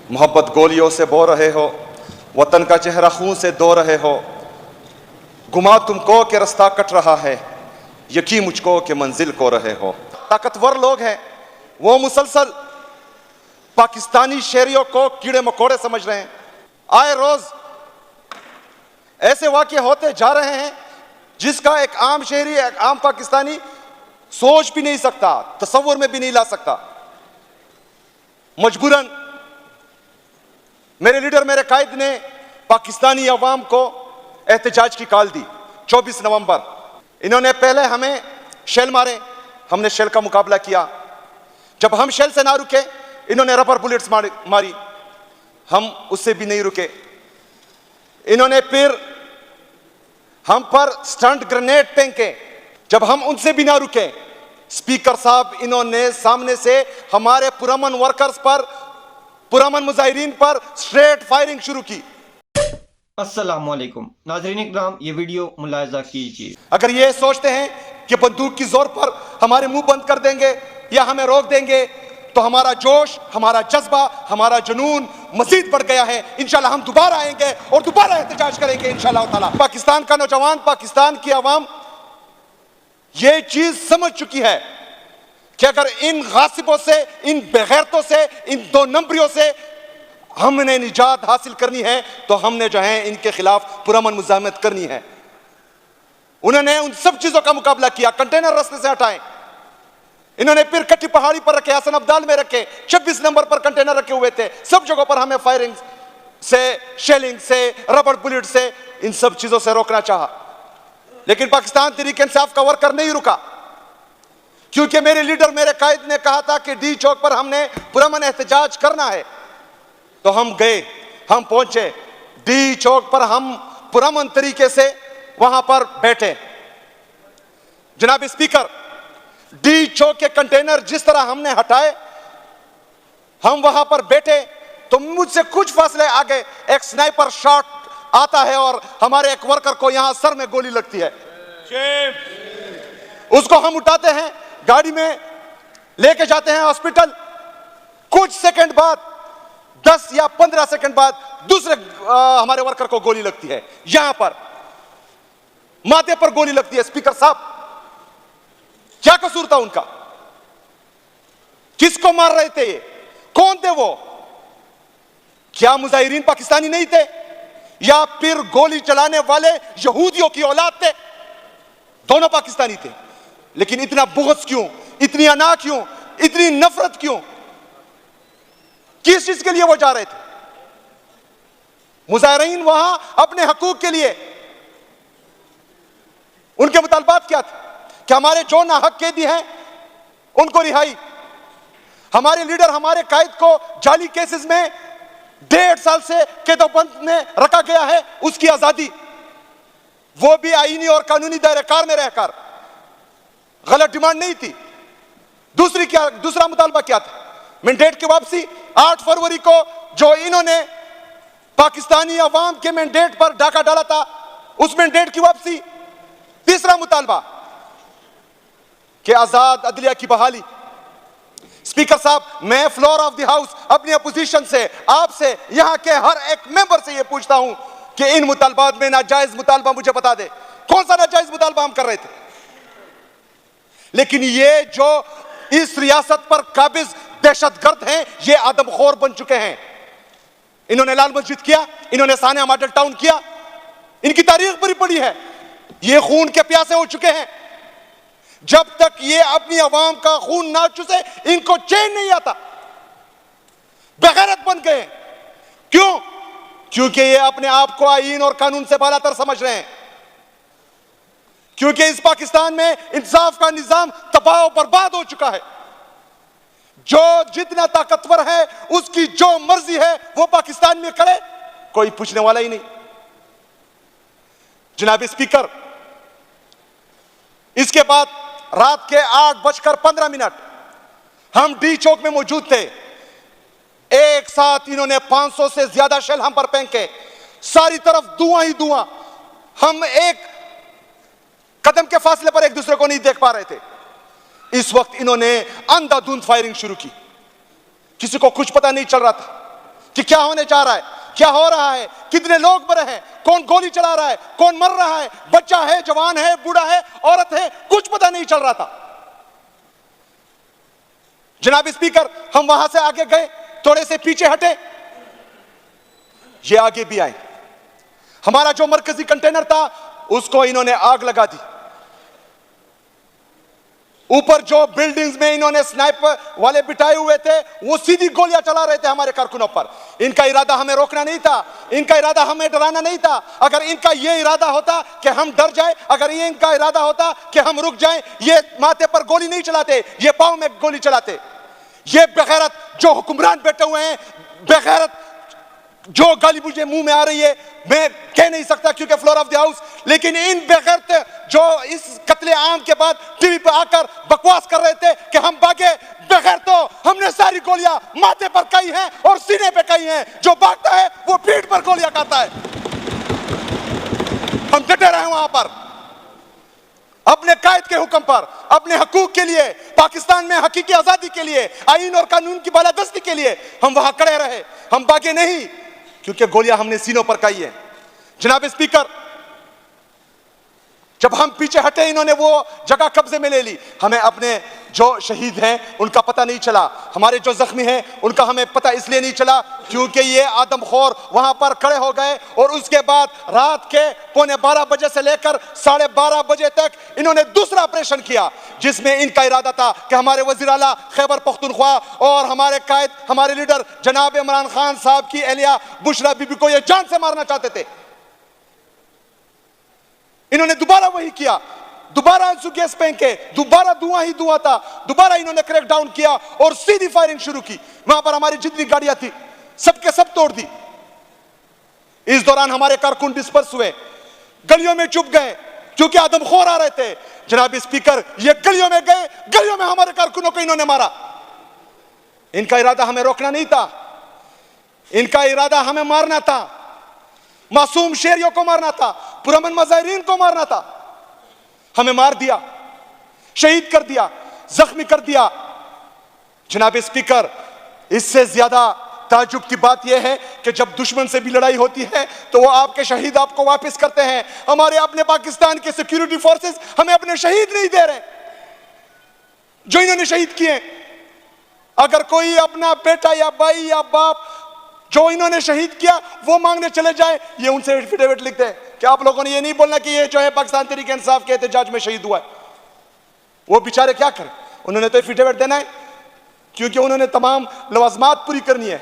मोहब्बत गोलियों से बो रहे हो, वतन का चेहरा खून से धो रहे हो। गुमा तुमको के रास्ता कट रहा है, यकीन मुझको के मंजिल को रहे हो। ताकतवर लोग हैं, वो मुसलसल पाकिस्तानी शहरियों को कीड़े मकोड़े समझ रहे हैं। आए रोज ऐसे वाक़ये होते जा रहे हैं जिसका एक आम शहरी, एक आम पाकिस्तानी सोच भी नहीं सकता, तसव्वुर में भी नहीं ला सकता। मजबूरन मेरे लीडर, मेरे कायद ने पाकिस्तानी अवाम को एहतजाज की कॉल दी। 24 नवंबर इन्होंने पहले हमें शेल मारे, हमने शेल का मुकाबला किया। जब हम शेल से ना रुके, इन्होंने रबर बुलेट्स मारी, हम उससे भी नहीं रुके। इन्होंने फिर हम पर स्टंट ग्रेनेड फेंके, जब हम उनसे भी ना रुके, स्पीकर साहब इन्होंने सामने से हमारे पुरअमन वर्कर्स पर, पुरअमन मुजाहिरीन पर स्ट्रेट फायरिंग शुरू की। अस्सलामुअलैकुम नाज़रीन इकराम, ये वीडियो मुलाहिज़ा कीजिए। अगर ये सोचते हैं कि बंदूक की जोर पर हमारे मुंह बंद कर देंगे या हमें रोक देंगे, तो हमारा जोश, हमारा जज्बा, हमारा जुनून मजीद बढ़ गया है। इंशाल्लाह हम दोबारा आएंगे और दोबारा एहतजाज करेंगे इंशाल्लाह ताला। पाकिस्तान का नौजवान, पाकिस्तान की आवाम ये चीज समझ चुकी है कि अगर इन गासिबों से, इन बेगैरतों से, इन दो नंबरियों से हमने निजात हासिल करनी है, तो हमने जो है इनके खिलाफ पुरअमन मुजाहिमत करनी है। उन्होंने उन सब चीजों का मुकाबला किया। कंटेनर रास्ते से हटाए, इन्होंने फिर कट्टी पहाड़ी पर रखे, हसन अब्दाल में रखे, 26 नंबर पर कंटेनर रखे हुए थे। सब जगहों पर हमें फायरिंग से, शेलिंग से, रबर बुलेट से, इन सब चीजों से रोकना चाहा। लेकिन पाकिस्तान तहरीक इंसाफ का वर्कर नहीं रुका, क्योंकि मेरे लीडर, मेरे कायद ने कहा था कि डी चौक पर हमने पुरअमन एहतजाज करना है। तो हम गए, हम पहुंचे डी चौक पर, हम पुरअमन तरीके से वहां पर बैठे। जनाब स्पीकर, डी चौक के कंटेनर जिस तरह हमने हटाए, हम वहां पर बैठे तो मुझसे कुछ फासले आगे एक स्नाइपर शॉट आता है और हमारे एक वर्कर को यहां सर में गोली लगती है। उसको हम उठाते हैं, गाड़ी में लेके जाते हैं हॉस्पिटल। कुछ सेकंड बाद, 10 या 15 सेकंड बाद दूसरे हमारे वर्कर को गोली लगती है, यहां पर माथे पर गोली लगती है। स्पीकर साहब, क्या कसूर था उनका? किसको मार रहे थे? ये कौन थे? वो क्या मुजाहिरीन पाकिस्तानी नहीं थे, या फिर गोली चलाने वाले यहूदियों की औलाद थे? दोनों पाकिस्तानी थे। लेकिन इतना बुग़्ज़ क्यों, इतनी अना क्यों, इतनी नफरत क्यों? किस चीज के लिए वो जा रहे थे? मुजाहिरीन वहां अपने हकूक के लिए, उनके मुतालबात क्या थे कि हमारे जो नाहक कैदी हैं उनको रिहाई, हमारे लीडर, हमारे कायद को जाली केसेस में 1.5 साल से कैदोबंद में रखा गया है, उसकी आजादी, वो भी आईनी और कानूनी दायरेकार में रहकर। गलत डिमांड नहीं थी। दूसरा मुतालबा क्या था? मैंडेट की वापसी। 8 फरवरी को जो इन्होंने पाकिस्तानी अवाम के मैंडेट पर डाका डाला था, उस मैंडेट की वापसी। तीसरा मुतालबा कि आजाद अदलिया की बहाली। स्पीकर साहब, मैं फ्लोर ऑफ द हाउस अपनी अपोजिशन से, आपसे, यहां के हर एक मेंबर से यह पूछता हूं कि इन मुतालबात में नाजायज मुतालबा मुझे बता दे, कौन सा नाजायज मुतालबा हम कर रहे थे? लेकिन ये जो इस रियासत पर काबिज दहशतगर्द हैं, ये आदमखोर बन चुके हैं। इन्होंने लाल मस्जिद किया, इन्होंने सानिया मॉडल टाउन किया, इनकी तारीख बड़ी पड़ी है। ये खून के प्यासे हो चुके हैं। जब तक ये अपनी आवाम का खून ना चूसे, इनको चैन नहीं आता। बेगैरत बन गए। क्यों? क्योंकि ये अपने आप को आईन और कानून से बालातर समझ रहे हैं। क्योंकि इस पाकिस्तान में इंसाफ का निजाम तबाह और बर्बाद हो चुका है। जो जितना ताकतवर है, उसकी जो मर्जी है वो पाकिस्तान में करे, कोई पूछने वाला ही नहीं। जनाब स्पीकर, इसके बाद रात के 8:15 हम डी चौक में मौजूद थे। एक साथ इन्होंने 500 से ज्यादा शेल हम पर फेंके, सारी तरफ धुआं ही धुआं। हम एक कदम के फासले पर एक दूसरे को नहीं देख पा रहे थे। इस वक्त इन्होंने अंधाधुंध फायरिंग शुरू की। किसी को कुछ पता नहीं चल रहा था कि क्या होने जा रहा है, क्या हो रहा है, कितने लोग मरे हैं, कौन गोली चला रहा है, कौन मर रहा है, बच्चा है, जवान है, बूढ़ा है, औरत है, कुछ पता नहीं चल रहा था। जनाब स्पीकर, हम वहां से आगे गए, थोड़े से पीछे हटे, ये आगे भी आए। हमारा जो मरकजी कंटेनर था उसको इन्होंने आग लगा दी। ऊपर जो बिल्डिंग्स में इन्होंने स्नाइपर वाले बिठाए हुए थे वो सीधी गोलियां चला रहे थे हमारे कारकुनों पर। इनका इरादा हमें रोकना नहीं था, इनका इरादा हमें डराना नहीं था। अगर इनका ये इरादा होता कि हम डर जाए, अगर ये इनका इरादा होता कि हम रुक जाएं, ये माथे पर गोली नहीं चलाते, ये पांव में गोली चलाते। ये बेगैरत जो हुक्मरान बैठे हुए हैं, बेगैरत जो गाली मुझे मुंह में आ रही है, मैं कह नहीं सकता क्योंकि फ्लोर ऑफ द हाउस, लेकिन इन बेगैरत जो इस कत्ले आम के बाद टीवी पर आकर बकवास कर रहे थे कि हम भागे, बगैर तो हमने सारी गोलियां माथे पर खाई हैं और सीने पे खाई हैं। जो भागता है वो पीठ पर गोलियां खाता है। हम डटे रहे वहां पर अपने कायद के हुक्म पर, अपने हकूक के लिए, पाकिस्तान में हकीकी आजादी के लिए, आईन और कानून की बालादस्ती के लिए हम वहां खड़े रहे। हम भागे नहीं क्योंकि गोलियां हमने सीनों पर खाई है। जनाब स्पीकर, जब हम पीछे हटे इन्होंने वो जगह कब्जे में ले ली। हमें अपने जो शहीद हैं उनका पता नहीं चला, हमारे जो जख्मी हैं उनका हमें पता इसलिए नहीं चला क्योंकि ये आदमखोर वहां पर खड़े हो गए। और उसके बाद रात के 11:15 बजे से लेकर 12:30 बजे तक इन्होंने दूसरा ऑपरेशन किया जिसमें इनका इरादा था कि हमारे वजीर आला खैबर पख्तूनख्वा और हमारे कायद, हमारे लीडर जनाब इमरान खान साहब की एहलिया बुशरा बीबी को ये जान से मारना चाहते थे। इन्होंने दोबारा वही किया, दोबारा आंसू गैस फेंके, दोबारा धुआं ही धुआं था, दोबारा इन्होंने क्रैक डाउन किया और सीधी फायरिंग शुरू की। वहां पर हमारी जितनी गाड़ियां थी सबके सब तोड़ दी। इस दौरान हमारे कारकुन डिस्पर्स हुए, गलियों में चुप गए क्योंकि आदमखोर आ रहे थे। जनाब स्पीकर, ये गलियों में गए, गलियों में हमारे कारकुनों को इन्होंने मारा। इनका इरादा हमें रोकना नहीं था, इनका इरादा हमें मारना था, मासूम शेरियों को मारना था, पुरअमन मुजाहिरीन को मारना था। हमें मार दिया, शहीद कर दिया, जख्मी कर दिया। जनाब स्पीकर, इससे ज्यादा ताजुब की बात यह है कि जब दुश्मन से भी लड़ाई होती है तो वो आपके शहीद आपको वापस करते हैं। हमारे अपने पाकिस्तान के सिक्योरिटी फोर्सेस हमें अपने शहीद नहीं दे रहे जो इन्होंने शहीद किए। अगर कोई अपना बेटा या भाई या बाप जो इन्होंने शहीद किया वो मांगने चले जाए, ये उनसे एफिडेविट लिखते हैं कि आप लोगों ने ये नहीं बोलना कि ये जो है पाकिस्तान तहरीक इंसाफ के एहतजाज में शहीद हुआ है। वो बेचारे क्या करें, उन्होंने तो एफिडेविट देना है क्योंकि उन्होंने तमाम लवाजमात पूरी करनी है,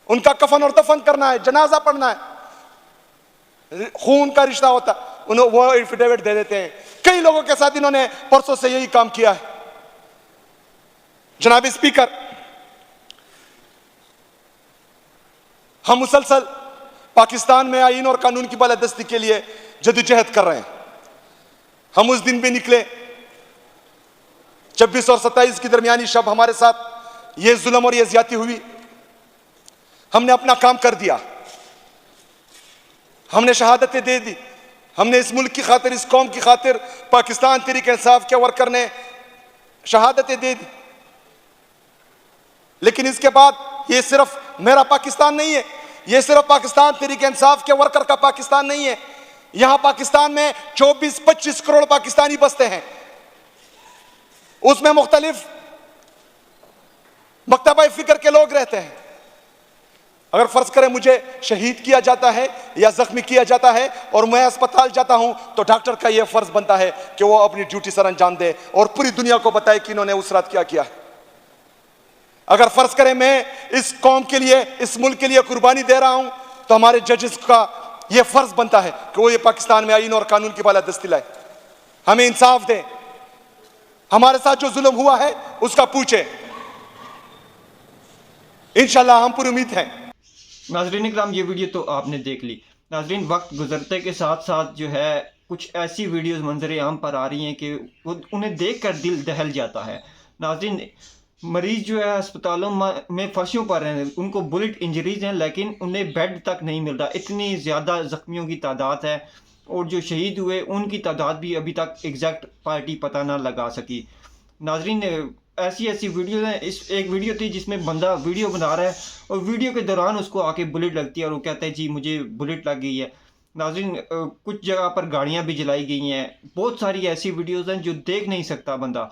उनका कफन और दफन करना है, जनाजा पढ़ना है, खून का रिश्ता होता है, उन्होंने वो एफिडेविट दे देते हैं। कई लोगों के साथ इन्होंने परसों से यही काम किया है। जनाब स्पीकर, हम मुसलसल पाकिस्तान में आईन और कानून की बालादस्ती के लिए जदोजहद कर रहे हैं। हम उस दिन भी निकले 26 और 27 की दरमियानी शब हमारे साथ ये जुल्म और ये ज्यादती हुई। हमने अपना काम कर दिया, हमने शहादतें दे दी, हमने इस मुल्क की खातिर, इस कौम की खातिर पाकिस्तान तहरीक इंसाफ के वर्कर ने शहादतें दे दी। लेकिन इसके बाद ये सिर्फ मेरा पाकिस्तान नहीं है, ये सिर्फ पाकिस्तान तहरीक इंसाफ के वर्कर का पाकिस्तान नहीं है। यहां पाकिस्तान में 24-25 करोड़ पाकिस्तानी बसते हैं, उसमें मुख्तलिफ मकतबा फिक्र के लोग रहते हैं। अगर फर्ज करें मुझे शहीद किया जाता है या जख्मी किया जाता है और मैं अस्पताल जाता हूं तो डॉक्टर का यह फर्ज बनता है कि वो अपनी ड्यूटी सर अंजाम दे और पूरी दुनिया को बताए कि इन्होंने उस रात क्या किया है। अगर फर्ज करें मैं इस कौम के लिए, इस मुल्क के लिए कुर्बानी दे रहा हूं तो हमारे जजेस का यह फर्ज बनता है कि वो ये पाकिस्तान में आईन और कानून की बालादस्ती लाए, हमें इंसाफ दें, हमारे साथ जो जुल्म हुआ है उसका पूछे। इंशाल्लाह हम पूरी उम्मीद हैं। नाज़रीन इकराम, ये वीडियो तो आपने देख ली। नाज़रीन, वक्त गुजरते के साथ साथ जो है कुछ ऐसी वीडियोस मंजर आम पर आ रही हैं कि उन्हें देख कर दिल दहल जाता है। नाज़रीन, मरीज जो है अस्पतालों में फंसियों पर हैं, उनको बुलेट इंजरीज हैं लेकिन उन्हें बेड तक नहीं मिल रहा। इतनी ज़्यादा ज़ख्मियों की तादाद है और जो शहीद हुए उनकी तादाद भी अभी तक एग्जैक्ट पार्टी पता ना लगा सकी। नाज़रीन, ऐसी ऐसी वीडियो हैं। इस एक वीडियो थी जिसमें बंदा वीडियो बना रहा है और वीडियो के दौरान उसको आके बुलेट लगती है और वो कहता है जी मुझे बुलेट लग गई है। नाज़रीन कुछ जगह पर गाड़ियाँ भी जलाई गई हैं। बहुत सारी ऐसी वीडियोज़ हैं जो देख नहीं सकता बंदा।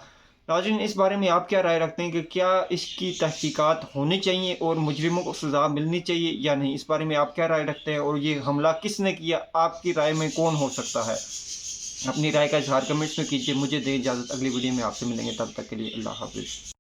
नाज़रीन इस बारे में आप क्या राय रखते हैं कि क्या इसकी तहकीकात होनी चाहिए और मुजरिमों को सज़ा मिलनी चाहिए या नहीं? इस बारे में आप क्या राय रखते हैं और ये हमला किसने किया? आपकी राय में कौन हो सकता है? अपनी राय का इज़हार कमेंट्स में कीजिए। मुझे दें इजाज़त, अगली वीडियो में आपसे मिलेंगे, तब तक के लिए अल्लाह हाफ़िज़।